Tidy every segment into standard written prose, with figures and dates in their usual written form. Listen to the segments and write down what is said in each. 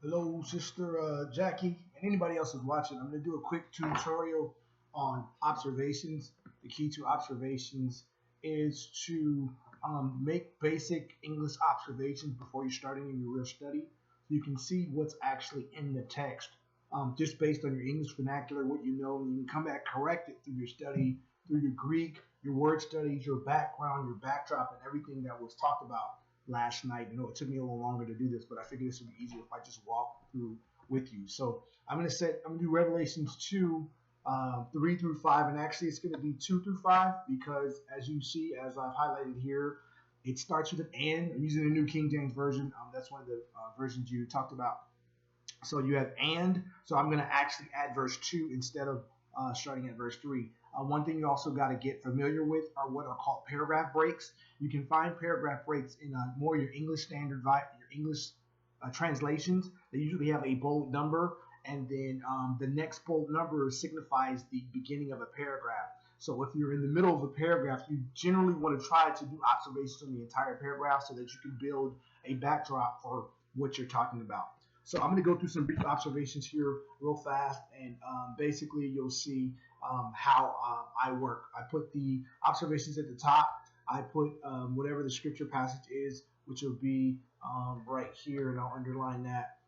Hello, Sister Jackie, and anybody else who's watching. I'm going to do a quick tutorial on observations. The key to observations is to make basic English observations before you're starting in your real study, so you can see what's actually in the text, just based on your English vernacular, what you know, and you can come back correct it through your study, through your Greek, your word studies, your background, your backdrop, and everything that was talked about last night. It took me a little longer to do this, but I figured this would be easier if I just walk through with you. So I'm gonna do Revelations 2, 3 through 5, and actually it's gonna be 2 through 5 because as you see, as I've highlighted here, it starts with an and. I'm using the New King James Version. That's one of the versions you talked about. So you have and, so I'm going to actually add verse 2 instead of starting at verse 3. One thing you also got to get familiar with are what are called paragraph breaks. You can find paragraph breaks in more your English standard, your English translations. They usually have a bold number, and then the next bold number signifies the beginning of a paragraph. So if you're in the middle of a paragraph, you generally want to try to do observations on the entire paragraph so that you can build a backdrop for what you're talking about. So I'm going to go through some brief observations here real fast, and basically you'll see how I work. I put the observations at the top. I put whatever the scripture passage is, which will be right here, and I'll underline that.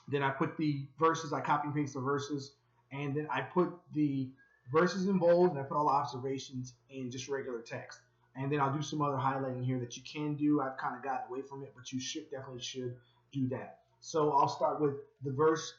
Then I put the verses, I copy and paste the verses, and then I put the verses in bold, and I put all the observations in just regular text. And then I'll do some other highlighting here that you can do. I've kind of gotten away from it, but you definitely should do that. So I'll start with the verse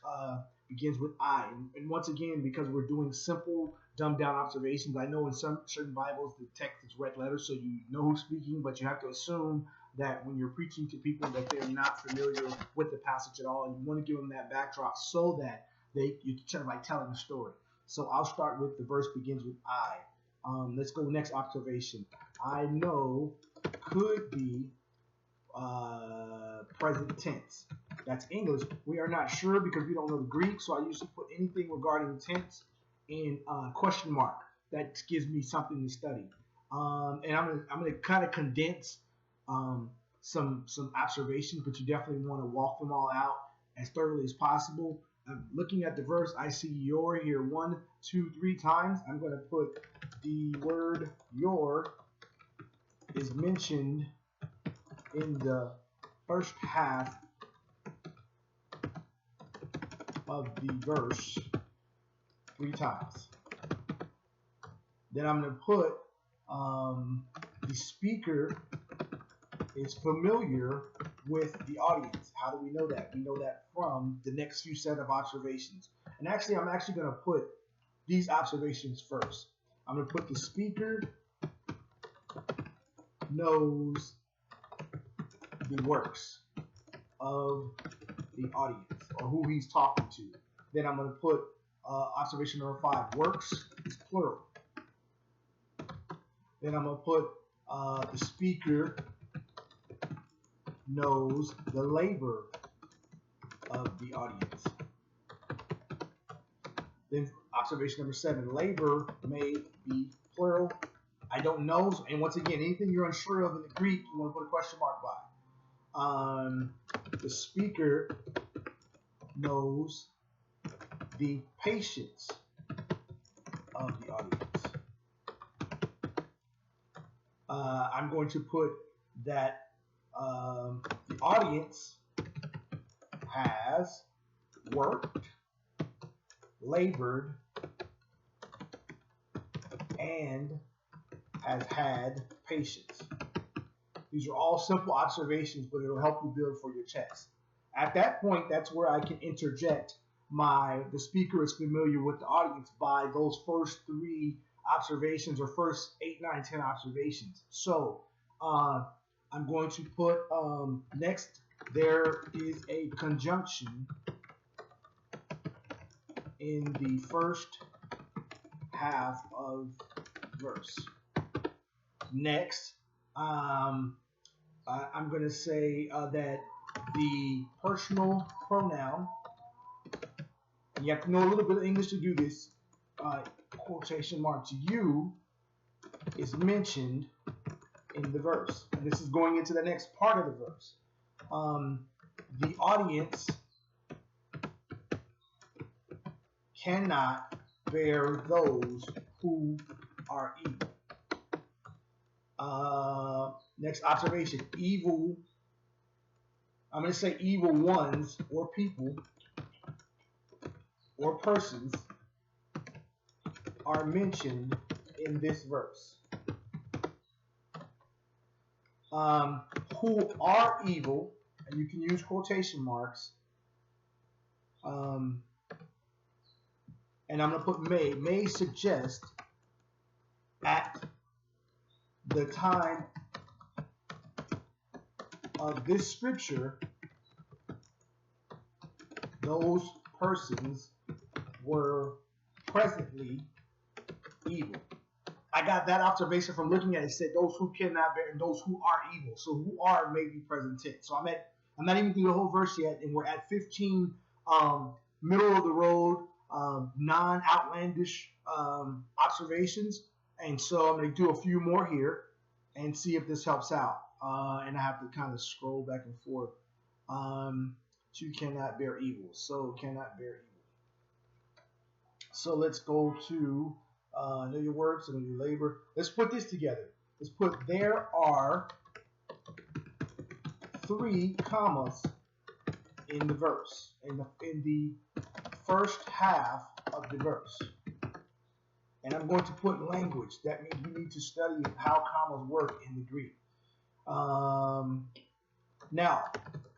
begins with I. And once again, because we're doing simple, dumbed down observations, I know in some certain Bibles the text is red letters, so you know who's speaking, but you have to assume that when you're preaching to people that they're not familiar with the passage at all, and you want to give them that backdrop so that you kind of like telling a story. So I'll start with the verse begins with I. Let's go next observation. I know could be present tense. That's English. We are not sure because we don't know the Greek, so I usually put anything regarding tense in question mark. That gives me something to study. And I'm gonna kind of condense some observations, but you definitely want to walk them all out as thoroughly as possible. Looking at the verse, I see your here 1, 2, 3 times. I'm going to put the word your is mentioned in the first half of the verse 3 times. Then I'm going to put the speaker is familiar with the audience. How do we know that? We know that from the next few set of observations. And actually, I'm actually going to put these observations first. I'm going to put the speaker knows the works of the audience or who he's talking to. Then I'm going to put observation number 5, works is plural. Then I'm going to put the speaker knows the labor of the audience. Then observation number 7, labor may be plural. I don't know, and once again, anything you're unsure of in the Greek, you want to put a question mark by. The speaker knows the patience of the audience. I'm going to put that the audience has worked, labored, and has had patience. These are all simple observations, but it'll help you build for your text. At that point, that's where I can interject the speaker is familiar with the audience by those first 3 observations or first 8, 9, 10 observations. So I'm going to put next, there is a conjunction in the first half of verse. Next, I'm going to say that the personal pronoun, and you have to know a little bit of English to do this, quotation marks, you, is mentioned in the verse. And this is going into the next part of the verse. The audience cannot bear those who are evil. Next observation, evil, I'm going to say evil ones or people or persons are mentioned in this verse. Who are evil, and you can use quotation marks, and I'm going to put may suggest at the time of this scripture, those persons were presently evil. I got that observation from looking at it. It said those who cannot bear and those who are evil. So who are may be present tense. So I'm not even through the whole verse yet, and we're at 15 middle of the road, non-outlandish observations. And so I'm going to do a few more here and see if this helps out. And I have to kind of scroll back and forth. You cannot bear evil. So cannot bear evil. So let's go to know your works and know your labor. Let's put this together. Let's put there are 3 commas in the verse, in the first half of the verse. And I'm going to put language. That means you need to study how commas work in the Greek. Now,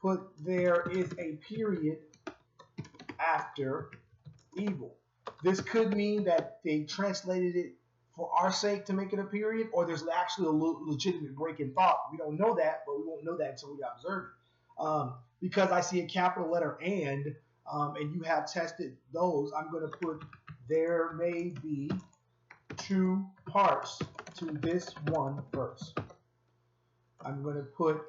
put there is a period after evil. This could mean that they translated it for our sake to make it a period, or there's actually a legitimate break in thought. We don't know that, but we won't know that until we observe it. Because I see a capital letter and you have tested those, I'm going to put there may be 2 parts to this one verse. I'm going to put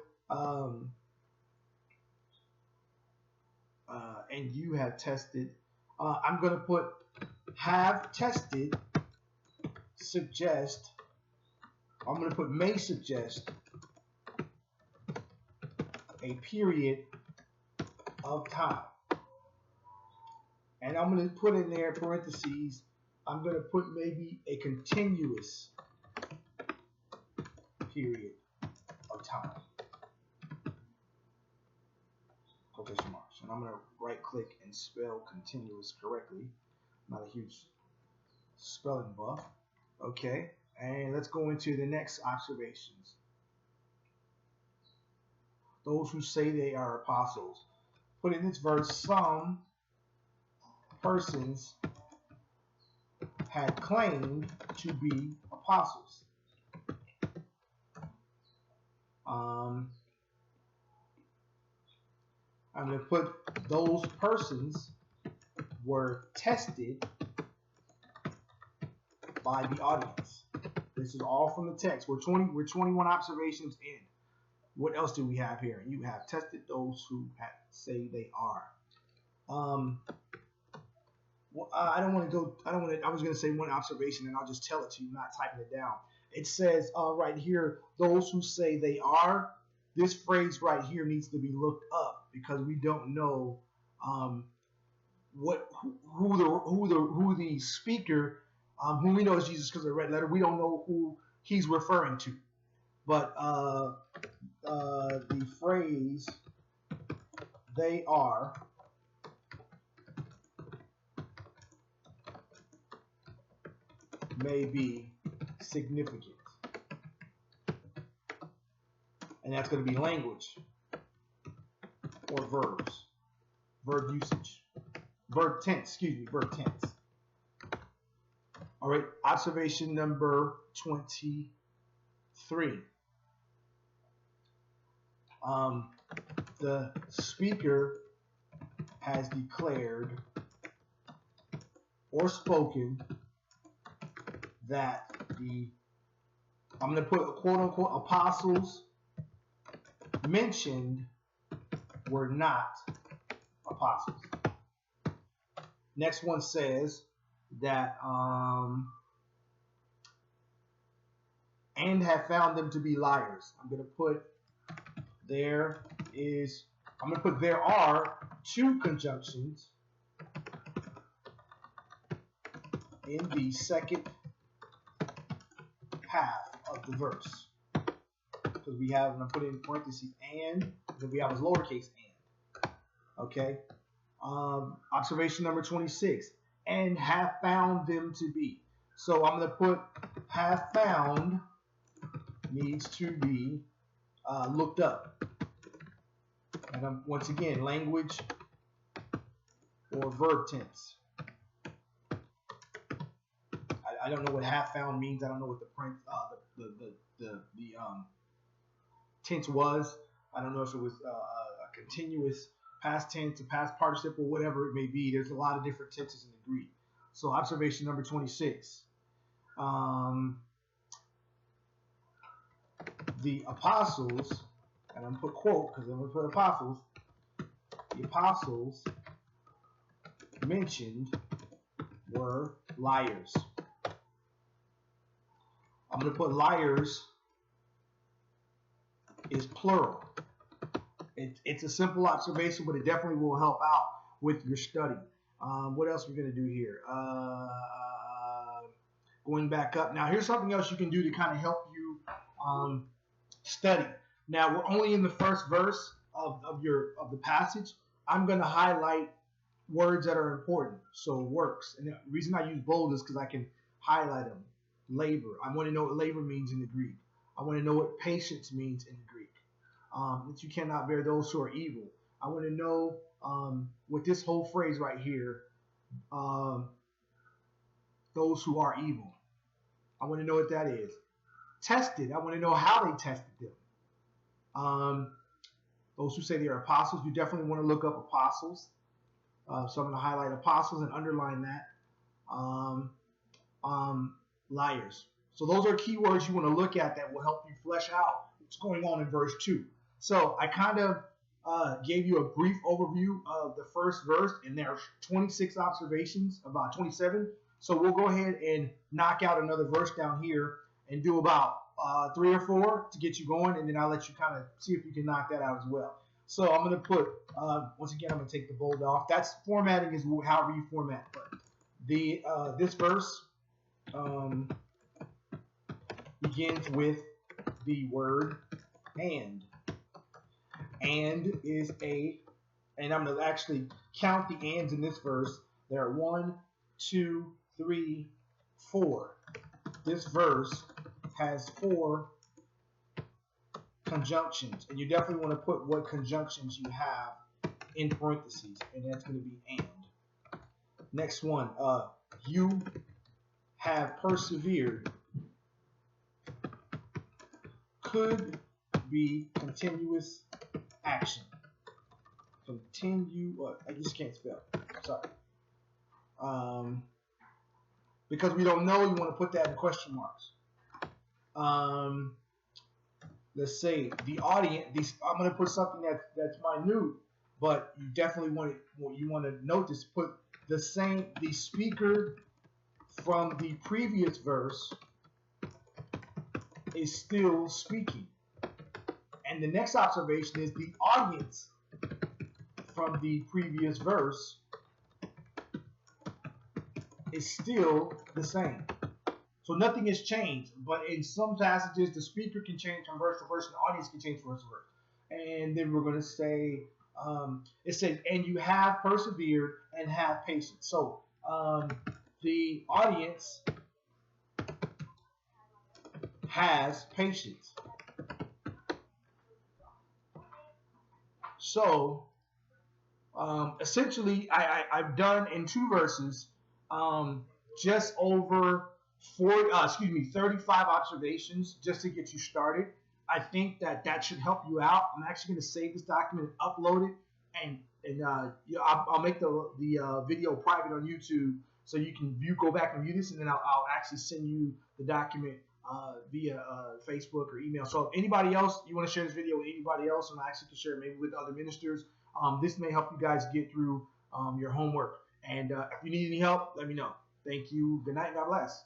and you have tested. I'm going to put have tested suggest. I'm going to put may suggest a period of time. And I'm going to put in there parentheses, I'm going to put maybe a continuous period of time. Quotation marks. And I'm going to right click and spell continuous correctly. Not a huge spelling buff. Okay. And let's go into the next observations. Those who say they are apostles. Put in this verse, some persons had claimed to be apostles. I'm going to put those persons were tested by the audience. This is all from the text. We're 21 observations in. What else do we have here? You have tested those who say they are. I don't want to go. I was going to say one observation, and I'll just tell it to you, not typing it down. It says right here, those who say they are. This phrase right here needs to be looked up because we don't know who the speaker, who we know is Jesus because of the red letter. We don't know who he's referring to, but the phrase "they are" may be significant. And that's going to be language or verbs, verb usage, verb tense. All right, observation number 23. The speaker has declared or spoken that I'm going to put quote unquote apostles mentioned were not apostles. Next one says that and have found them to be liars. I'm going to put there are 2 conjunctions in the second half of the verse. Because we have, and I put it in parentheses, and then we have a lowercase and. Okay. Observation number 26. And have found them to be. So I'm going to put have found needs to be looked up. And once again, language or verb tense. I don't know what have found means. I don't know what the tense was. I don't know if it was a continuous past tense, a past participle, whatever it may be. There's a lot of different tenses in the Greek. So observation number 26. The apostles, and I'm going to put quote because I'm going to put apostles. The apostles mentioned were liars. I'm going to put liars is plural. It's a simple observation, but it definitely will help out with your study. What else are we going to do here? Going back up. Now, here's something else you can do to kind of help you study. Now, we're only in the first verse of the passage. I'm going to highlight words that are important. So works. And the reason I use bold is because I can highlight them. Labor. I want to know what labor means in the Greek. I want to know what patience means in the Greek. That you cannot bear those who are evil. I want to know what this whole phrase right here, those who are evil. I want to know what that is. Tested. I want to know how they tested them. Those who say they are apostles, you definitely want to look up apostles. So I'm going to highlight apostles and underline that. Liars. So those are keywords you want to look at that will help you flesh out what's going on in verse 2. So I kind of gave you a brief overview of the first verse, and there are 26 observations, about 27. So we'll go ahead and knock out another verse down here and do about 3 or 4 to get you going, and then I'll let you kind of see if you can knock that out as well. So I'm going to put, once again, I'm going to take the bold off. That's formatting is however you format. But this verse begins with the word and. And is and I'm going to actually count the ands in this verse. There are 1, 2, 3, 4. This verse has 4 conjunctions, and you definitely want to put what conjunctions you have in parentheses, and that's going to be and. Next one, you have persevered. Could be continuous action. I just can't spell. Sorry. Because we don't know, you want to put that in question marks. Let's say the audience. I'm going to put something that's minute, but you definitely want to note this. Put the speaker from the previous verse is still speaking. And the next observation is the audience from the previous verse is still the same. So nothing has changed, but in some passages, the speaker can change from verse to verse, and the audience can change from verse to verse. And then we're going to say, it says, and you have persevered and have patience. So the audience has patience. So essentially, I've done in 2 verses just over 35 observations just to get you started. I think that should help you out. I'm actually going to save this document and upload it, and I'll make the video private on YouTube so you can go back and view this, and then I'll actually send you the document via Facebook or email. So if anybody else, you want to share this video with anybody else, and I actually can share it maybe with other ministers, this may help you guys get through your homework. And if you need any help, let me know. Thank you. Good night. God bless.